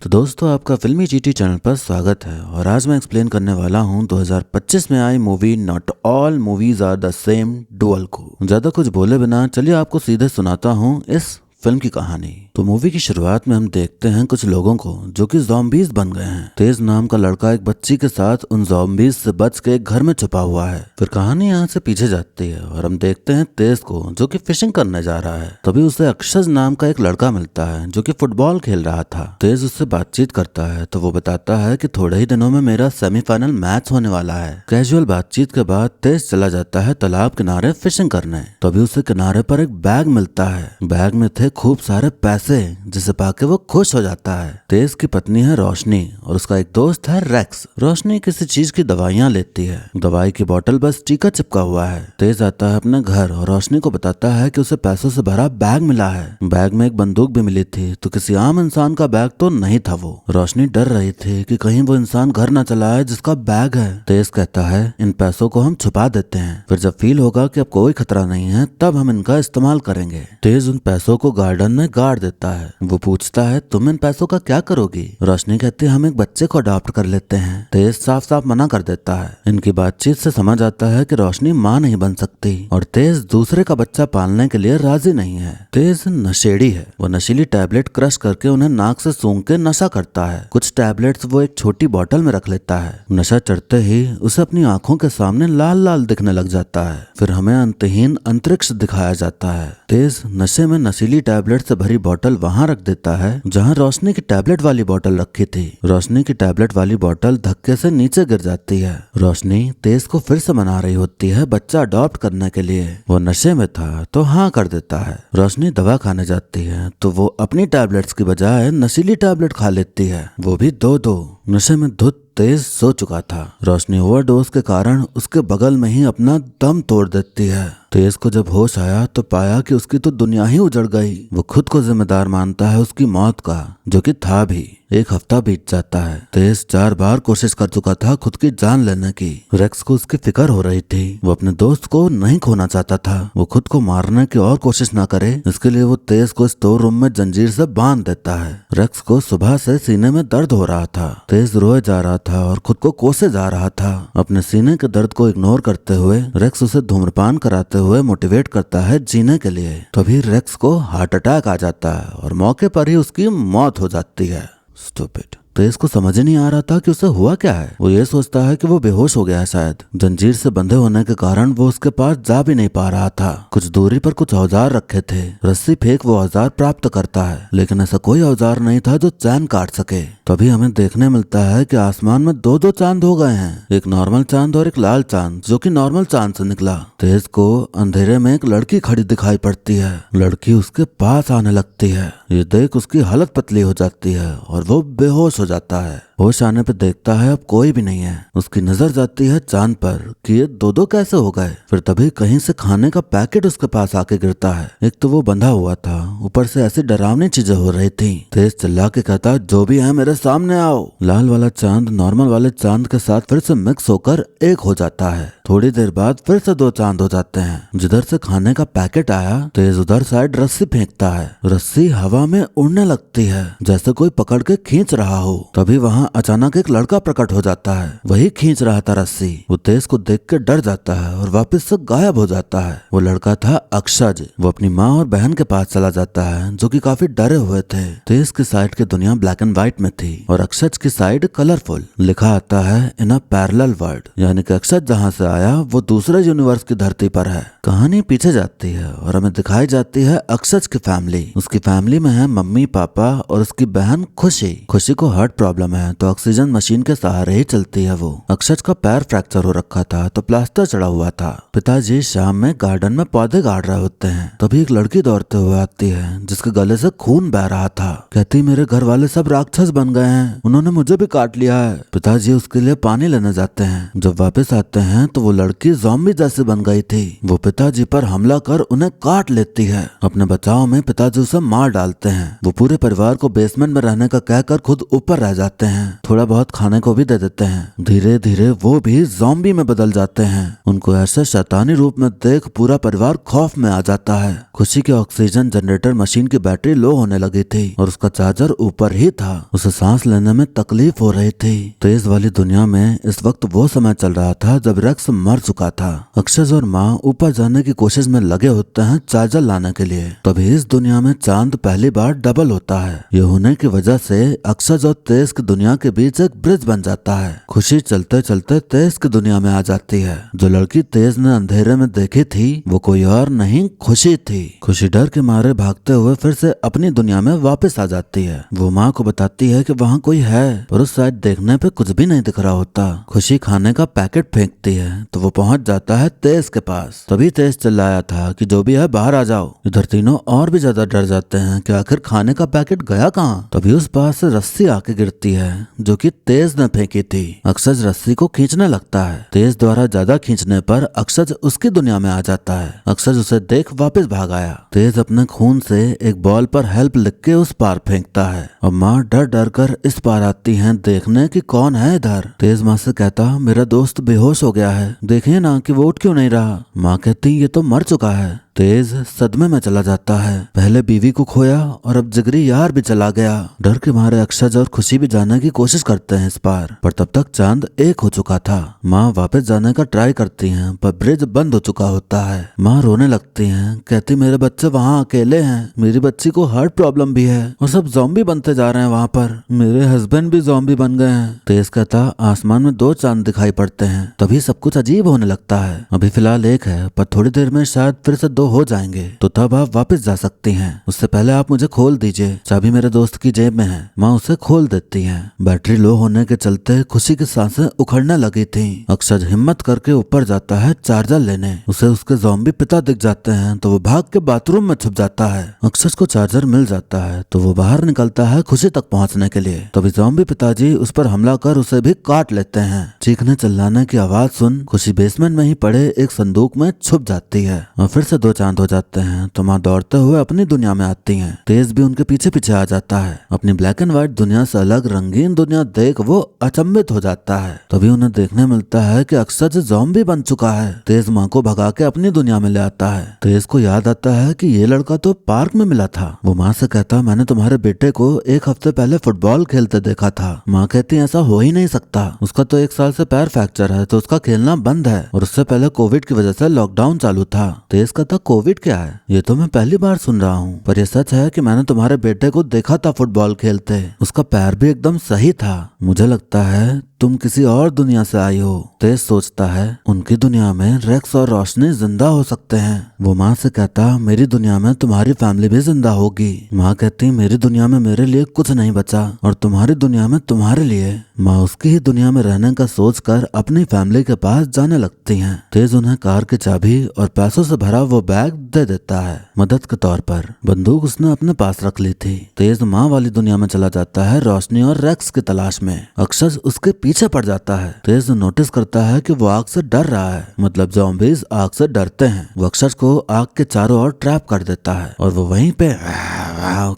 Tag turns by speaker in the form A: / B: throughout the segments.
A: तो दोस्तों आपका फिल्मी जीटी चैनल पर स्वागत है और आज मैं एक्सप्लेन करने वाला हूं 2025 में I movie not all movies are the same dual को। ज्यादा कुछ बोले बिना चलिए आपको सीधे सुनाता हूं इस फिल्म की कहानी। तो मूवी की शुरुआत में हम देखते हैं कुछ लोगों को जो कि ज़ॉम्बीज बन गए हैं। तेज नाम का लड़का एक बच्ची के साथ उन ज़ॉम्बीज से बच के एक घर में छुपा हुआ है। फिर कहानी यहाँ से पीछे जाती है और हम देखते हैं तेज को जो कि फिशिंग करने जा रहा है। तभी उसे अक्षज नाम का एक लड़का मिलता है जो कि फुटबॉल खेल रहा था। तेज उससे बातचीत करता है तो वो बताता है कि थोड़े ही दिनों में मेरा सेमीफाइनल मैच होने वाला है। कैजुअल बातचीत के बाद तेज चला जाता है तालाब किनारे फिशिंग करने। तभी उसे किनारे पर एक बैग मिलता है। बैग में थे खूब सारे पैसे जिसे पाके वो खुश हो जाता है। तेज की पत्नी है रोशनी और उसका एक दोस्त है रेक्स। रोशनी किसी चीज की दवाइयाँ लेती है। दवाई की बोतल बस टीका चिपका हुआ है। तेज आता है अपने घर और रोशनी को बताता है कि उसे पैसों से भरा बैग मिला है। बैग में एक बंदूक भी मिली थी तो किसी आम इंसान का बैग तो नहीं था वो। रोशनी डर रही थी कि कहीं वो इंसान घर न चला आए जिसका बैग है। तेज कहता है इन पैसों को हम छुपा देते हैं, फिर जब फील होगा कि अब कोई खतरा नहीं है तब हम इनका इस्तेमाल करेंगे। तेज उन पैसों को गार्डन में गाड़ देता है। वो पूछता है तुम इन पैसों का क्या करोगी? रोशनी कहती है हम एक बच्चे को अडॉप्ट कर लेते हैं। तेज साफ साफ मना कर देता है। इनकी बातचीत से समझ आता है कि रोशनी माँ नहीं बन सकती और तेज दूसरे का बच्चा पालने के लिए राजी नहीं है। तेज नशेड़ी है। वो नशीली टैबलेट क्रश करके उन्हें नाक से सूंघ के नशा करता है। कुछ टैबलेट्स वो एक छोटी बोतल में रख लेता है। नशा चढ़ते ही उसे अपनी आंखों के सामने लाल लाल दिखने लग जाता है। फिर हमें अंतहीन अंतरिक्ष दिखाया जाता है। तेज नशे में नशीली टैबलेट से भरी बोतल वहां रख देता है जहां रोशनी की टैबलेट वाली बोतल रखी थी। रोशनी की टैबलेट वाली बोतल धक्के से नीचे गिर जाती है। रोशनी तेज को फिर से मना रही होती है बच्चा अडॉप्ट करने के लिए। वो नशे में था तो हाँ कर देता है। रोशनी दवा खाने जाती है तो वो अपनी टैबलेट्स की बजाय नशीली टैबलेट खा लेती है, वो भी दो। नशे में धुत तेज सो चुका था। रोशनी ओवरडोज के कारण उसके बगल में ही अपना दम तोड़ देती है। तेज को जब होश आया तो पाया कि उसकी तो दुनिया ही उजड़ गई। वो खुद को जिम्मेदार मानता है उसकी मौत का, जो कि था भी। एक हफ्ता बीत जाता है। तेज 4 बार कोशिश कर चुका था खुद की जान लेने की। रेक्स को उसकी फिक्र हो रही थी। वो अपने दोस्त को नहीं खोना चाहता था। वो खुद को मारने की और कोशिश ना करे इसके लिए वो तेज को स्टोर रूम में जंजीर से बांध देता है। रेक्स को सुबह से सीने में दर्द हो रहा था। तेज रोए जा रहा था और खुद को कोसे जा रहा था। अपने सीने के दर्द को इग्नोर करते हुए रेक्स उसे धूम्रपान कराते हुए मोटिवेट करता है जीने के लिए। तभी रेक्स को हार्ट अटैक आ जाता है और मौके पर ही उसकी मौत हो जाती है। स्टूपिड। तेज को समझ ही नहीं आ रहा था कि उसे हुआ क्या है। वो ये सोचता है कि वो बेहोश हो गया है शायद। जंजीर से बंधे होने के कारण वो उसके पास जा भी नहीं पा रहा था। कुछ दूरी पर कुछ औजार रखे थे। रस्सी फेंक वो औजार प्राप्त करता है लेकिन ऐसा कोई औजार नहीं था जो चैन काट सके। तभी हमें देखने मिलता है कि आसमान में 2 चांद हो गए हैं, एक नॉर्मल चांद और एक लाल चांद जो कि नॉर्मल चांद से निकला। तेज को अंधेरे में एक लड़की खड़ी दिखाई पड़ती है। लड़की उसके पास आने लगती है। ये देख उसकी हालत पतली हो जाती है और वो बेहोश हो जाता है। होश आने पर देखता है अब कोई भी नहीं है। उसकी नजर जाती है चांद पर कि ये 2 कैसे हो गए। फिर तभी कहीं से खाने का पैकेट उसके पास आके गिरता है। एक तो वो बंधा हुआ था, ऊपर से ऐसी डरावनी चीजें हो रही थी। तेज चिल्ला के कहता जो भी है मेरे सामने आओ। लाल वाला चांद नॉर्मल वाले चांद के साथ फिर से मिक्स होकर एक हो जाता है। थोड़ी देर बाद फिर से 2 चांद हो जाते हैं। जिधर से खाने का पैकेट आया तेज उधर साइड रस्सी फेंकता है। रस्सी हवा में उड़ने लगती है जैसे कोई पकड़ के खींच रहा हो। तभी वहाँ अचानक एक लड़का प्रकट हो जाता है। वही खींच रहा था रस्सी। वो तेज को देख के डर जाता है और वापस से गायब हो जाता है। वो लड़का था अक्षज। वो अपनी माँ और बहन के पास चला जाता है जो कि काफी डरे हुए थे। तेज की साइड की दुनिया ब्लैक एंड व्हाइट में थी और अक्षज की साइड कलरफुल। लिखा आता है इन अ पैरेलल वर्ल्ड, यानी कि अक्षज जहाँ से आया वो दूसरे यूनिवर्स की धरती पर है। कहानी पीछे जाती है और हमें दिखाई जाती है अक्षज की फैमिली। उसकी फैमिली में है मम्मी पापा और उसकी बहन खुशी। खुशी को हार्ट प्रॉब्लम है तो ऑक्सीजन मशीन के सहारे ही चलती है वो। अक्षज का पैर फ्रैक्चर हो रखा था तो प्लास्टर चढ़ा हुआ था। पिताजी शाम में गार्डन में पौधे गाड़ रहे होते हैं। तभी एक लड़की दौड़ते हुए आती है जिसके गले से खून बह रहा था। कहती मेरे घर वाले सब राक्षस बन गए हैं, उन्होंने मुझे भी काट लिया है। पिताजी उसके लिए पानी लेने जाते हैं। जब वापस आते हैं तो वो लड़की ज़ॉम्बी जैसी बन गई थी। वो पिताजी पर हमला कर उन्हें काट लेती है। अपने बचाव में पिताजी उसे मार डालते हैं। वो पूरे परिवार को बेसमेंट में रहने का कहकर खुद ऊपर रह जाते हैं। थोड़ा बहुत खाने को भी दे देते हैं। धीरे धीरे वो भी ज़ॉम्बी में बदल जाते हैं। उनको ऐसे शैतानी रूप में देख पूरा परिवार खौफ में आ जाता है। खुशी के ऑक्सीजन जनरेटर मशीन की बैटरी लो होने लगी थी और उसका चार्जर ऊपर ही था। उसे सांस लेने में तकलीफ हो रही थी। तेज वाली दुनिया में इस वक्त वो समय चल रहा था जब रेक्स मर चुका था। अक्षय और माँ ऊपर जाने की कोशिश में लगे होते हैं चार्जर लाने के लिए। तभी इस दुनिया में चांद पहली बार डबल होता है। ये होने की वजह से अक्षय और तेज की दुनिया के बीच एक ब्रिज बन जाता है। खुशी चलते चलते तेज की दुनिया में आ जाती है। जो लड़की तेज ने अंधेरे में देखी थी वो कोई और नहीं खुशी थी। खुशी डर के मारे भागते हुए फिर से अपनी दुनिया में वापस आ जाती है। वो माँ को बताती है कि वहाँ कोई है, पर उस साइड देखने पे कुछ भी नहीं दिख रहा होता। खुशी खाने का पैकेट फेंकती है तो वो पहुंच जाता है तेज के पास। तभी तेज चिल्लाया था कि जो भी है बाहर आ जाओ। इधर तीनों और भी ज्यादा डर जाते हैं कि आखिर खाने का पैकेट गया कहाँ। तभी उस पास से रस्सी आके गिरती है जो कि तेज ने फेंकी थी। अक्षय रस्सी को खींचने लगता है। तेज द्वारा ज्यादा खींचने पर अक्षय उसकी दुनिया में आ जाता है। अक्षय उसे देख वापस भाग आया। तेज अपने खून से एक बॉल पर हेल्प लिख के उस पार फेंकता है और माँ डर डर कर इस पार आती हैं देखने कि कौन है इधर। तेज माँ से कहता मेरा दोस्त बेहोश हो गया है, देखिए ना कि वो उठ क्यों नहीं रहा। माँ कहती ये तो मर चुका है। तेज सदमे में चला जाता है। पहले बीवी को खोया और अब जिगरी यार भी चला गया। डर के मारे अक्षय और खुशी भी जाने की कोशिश करते हैं इस पार, पर तब तक चांद एक हो चुका था। माँ वापस जाने का ट्राई करती हैं पर ब्रिज बंद हो चुका होता है। माँ रोने लगती हैं, कहती मेरे बच्चे वहाँ अकेले हैं, मेरी बच्ची को हार्ट प्रॉब्लम भी है और सब ज़ॉम्बी बनते जा रहे हैं वहाँ पर, मेरे हस्बैंड भी ज़ॉम्बी बन गए हैं। तेज कहता आसमान में 2 चांद दिखाई पड़ते हैं। तभी सब कुछ अजीब होने लगता है। अभी फिलहाल एक है पर थोड़ी देर में शायद फिर से 2 हो जाएंगे, तो तब आप वापस जा सकती हैं। उससे पहले आप मुझे खोल दीजिए, चाबी मेरे दोस्त की जेब में है। माँ उसे खोल देती हैं। बैटरी लो होने के चलते खुशी की सांसें उखड़ने लगी थी। अक्षय हिम्मत करके ऊपर जाता है चार्जर लेने। उसे उसके ज़ॉम्बी पिता दिख जाते हैं तो वो भाग के बाथरूम में छुप जाता है। अक्षय को चार्जर मिल जाता है तो वो बाहर निकलता है खुशी तक पहुँचने के लिए। तभी ज़ॉम्बी पिताजी उस पर हमला कर उसे भी काट लेते हैं। चीखने चिल्लाने की आवाज सुन खुशी बेसमेंट में ही पड़े एक संदूक में छुप जाती है और फिर से 2 चांद हो जाते हैं तो माँ दौड़ते हुए अपनी दुनिया में आती हैं। तेज भी उनके पीछे पीछे आ जाता है। अपनी ब्लैक एंड व्हाइट दुनिया से अलग रंगीन दुनिया देख वो अचंभित हो जाता है। तभी उन्हें देखने मिलता है कि अक्षय ज़ॉम्बी बन चुका है। तेज माँ को भगा के अपनी दुनिया में ले आता है। तेज को याद आता है कि ये लड़का तो पार्क में मिला था। वो माँ से कहता मैंने तुम्हारे बेटे को 1 हफ्ते पहले फुटबॉल खेलते देखा था। माँ कहती ऐसा हो ही नहीं सकता, उसका तो 1 साल से पैर फ्रैक्चर है तो उसका खेलना बंद है और उससे पहले कोविड की वजह से लॉकडाउन चालू था। तेज कहता कोविड क्या है, ये तो मैं पहली बार सुन रहा हूँ, पर यह सच है कि मैंने तुम्हारे बेटे को देखा था फुटबॉल खेलते, उसका पैर भी एकदम सही था। मुझे लगता है तुम किसी और दुनिया से आई हो। तेज सोचता है उनकी दुनिया में रेक्स और रोशनी जिंदा हो सकते हैं। वो माँ से कहता मेरी दुनिया में तुम्हारी फैमिली भी जिंदा होगी। माँ कहती मेरी दुनिया में मेरे लिए कुछ नहीं बचा और तुम्हारी दुनिया में तुम्हारे लिए। माँ उसकी ही दुनिया में रहने का सोचकर अपनी फैमिली के पास जाने लगती हैं। तेज उन्हें कार की चाबी और पैसों से भरा वो बैग दे देता है मदद के तौर पर। बंदूक उसने अपने पास रख ली थी। तेज माँ वाली दुनिया में चला जाता है रोशनी और रेक्स की तलाश में। अक्षय उसके पीछे पड़ जाता है। तेज नोटिस करता है कि वो आग से डर रहा है, मतलब ज़ॉम्बीज़ आग से डरते हैं। वो अक्षय को आग के चारों ओर ट्रैप कर देता है और वो वहीं पे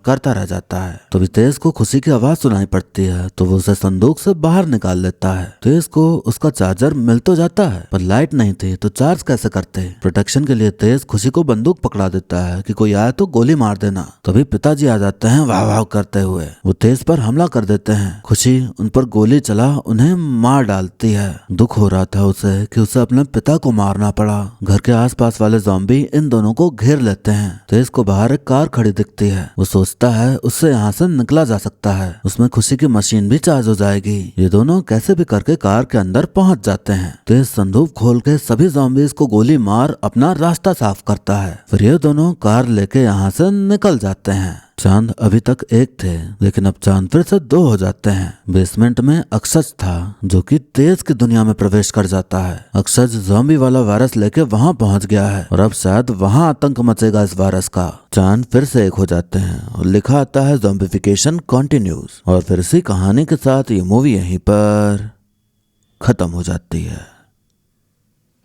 A: करता रह जाता है। तो तेज को खुशी की आवाज सुनाई पड़ती है तो वो उसे संदूक से बाहर निकाल लेता है। तेज को उसका चार्जर मिल तो जाता है पर लाइट नहीं थी तो चार्ज कैसे करते। प्रोटेक्शन के लिए तेज खुशी को बंदूक पकड़ा देता है कि कोई आए तो गोली मार देना। तभी पिताजी आ जाते हैं वाह वाह करते हुए। वो तेज पर हमला कर देते हैं। खुशी उन पर गोली चला उन्हें मार डालती है। दुख हो रहा था उसे कि उसे अपने पिता को मारना पड़ा। घर के आसपास वाले ज़ॉम्बी इन दोनों को घेर लेते हैं। तेज को बाहर एक कार खड़ी दिखती है। वो सोचता है उससे यहाँ से निकला जा सकता है, उसमें खुशी की मशीन भी चार्ज हो जाएगी। ये दोनों कैसे भी करके कार के अंदर पहुंच जाते हैं। तेज संदूक खोल के सभी ज़ॉम्बीज़ को गोली मार अपना रास्ता साफ करता है। फिर ये दोनों कार लेके यहाँ से निकल जाते हैं। चांद अभी तक 1 थे लेकिन अब चांद फिर से 2 हो जाते हैं। बेसमेंट में अक्षय था जो कि तेज की दुनिया में प्रवेश कर जाता है। अक्षय ज़ॉम्बी वाला वायरस लेके वहां पहुंच गया है और अब शायद वहां आतंक मचेगा इस वायरस का। चांद फिर से 1 हो जाते हैं और लिखा आता है ज़ॉम्बिफिकेशन कंटिन्यूज। और फिर इसी कहानी के साथ ये मूवी यहीं पर खत्म हो जाती है।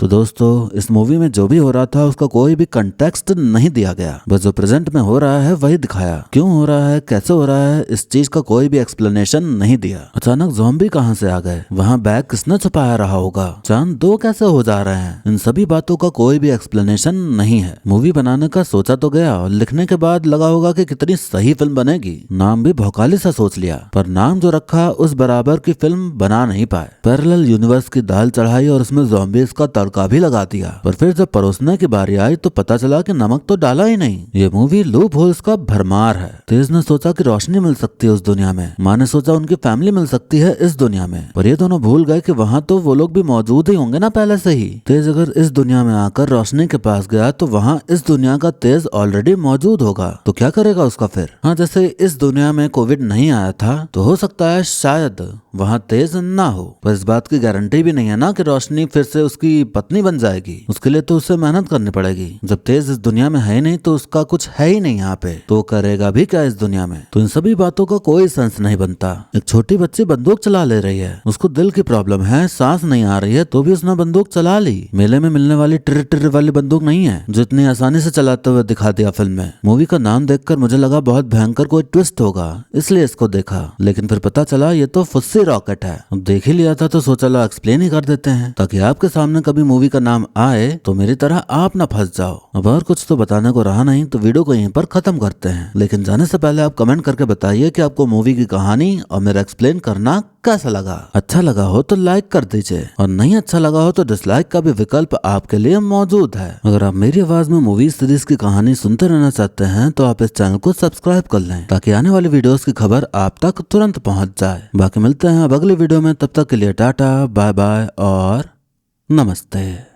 A: तो दोस्तों इस मूवी में जो भी हो रहा था उसका कोई भी कंटेक्स्ट नहीं दिया गया, बस जो प्रेजेंट में हो रहा है वही दिखाया। क्यों हो रहा है, कैसे हो रहा है, इस चीज का कोई भी एक्सप्लेनेशन नहीं दिया। अचानक ज़ॉम्बी कहां से आ गए, वहां बैग किसने छुपाया रहा होगा, चांद 2 कैसे हो जा रहे हैं, इन सभी बातों का कोई भी एक्सप्लेनेशन नहीं है। मूवी बनाने का सोचा तो गया और लिखने के बाद लगा होगा कि कितनी सही फिल्म बनेगी, नाम भी भौकाली सा सोच लिया, पर नाम जो रखा उस बराबर की फिल्म बना नहीं पाए। पैरेलल यूनिवर्स की दाल चढ़ाई और उसमें ज़ॉम्बीज़ का तड़का भी लगा दिया, पर फिर जब परोसने की बारी आई तो पता चला कि नमक तो डाला ही नहीं। ये मूवी लूप होल्स का भरमार है। तेज ने सोचा कि रोशनी मिल सकती है उस दुनिया में, माँ ने सोचा उनकी फैमिली मिल सकती है इस दुनिया में, पर ये दोनों भूल गए कि वहाँ तो वो लोग भी मौजूद ही होंगे ना पहले से ही। तेज अगर इस दुनिया में आकर रोशनी के पास गया तो वहाँ इस दुनिया का तेज ऑलरेडी मौजूद होगा, तो क्या करेगा उसका फिर। हाँ, जैसे इस दुनिया में कोविड नहीं आया था तो हो सकता है शायद वहाँ तेज ना हो, पर इस बात की गारंटी भी नहीं है ना कि रोशनी फिर से उसकी पत्नी बन जाएगी। उसके लिए तो उसे मेहनत करनी पड़ेगी। जब तेज इस दुनिया में है ही नहीं तो उसका कुछ है ही नहीं यहाँ पे, तो करेगा भी क्या इस दुनिया में। तो इन सभी बातों का कोई सेंस नहीं बनता। एक छोटी बच्ची बंदूक चला ले रही है, उसको दिल की प्रॉब्लम है, सांस नहीं आ रही है, तो भी उसने बंदूक चला ली। मेले में मिलने वाली टिर टिर वाली बंदूक नहीं है जो इतनी आसानी से चलाते हुए दिखा दिया फिल्म में। मूवी का नाम देखकर मुझे लगा बहुत भयंकर कोई ट्विस्ट होगा, इसलिए इसको देखा, लेकिन फिर पता चला ये तो फुस्सी रॉकेट है। अब देख ही लिया था तो सोचा लो एक्सप्लेन ही कर देते हैं, ताकि आपके सामने कभी मूवी का नाम आए तो मेरी तरह आप ना फंस जाओ। अब और कुछ तो बताने को रहा नहीं, तो वीडियो को यहीं पर खत्म करते हैं। लेकिन जाने से पहले आप कमेंट करके बताइए कि आपको मूवी की कहानी और मेरा एक्सप्लेन करना कैसा लगा। अच्छा लगा हो तो लाइक कर दीजिए, और नहीं अच्छा लगा हो तो डिसलाइक का भी विकल्प आपके लिए मौजूद है। अगर आप मेरी आवाज में मूवी सीरीज की कहानी सुनते रहना चाहते हैं तो आप इस चैनल को सब्सक्राइब कर लें, ताकि आने वाली वीडियोस की खबर आप तक तुरंत पहुंच जाए। बाकी मिलते हैं अब अगली वीडियो में, तब तक के लिए टाटा बाय बाय और नमस्ते।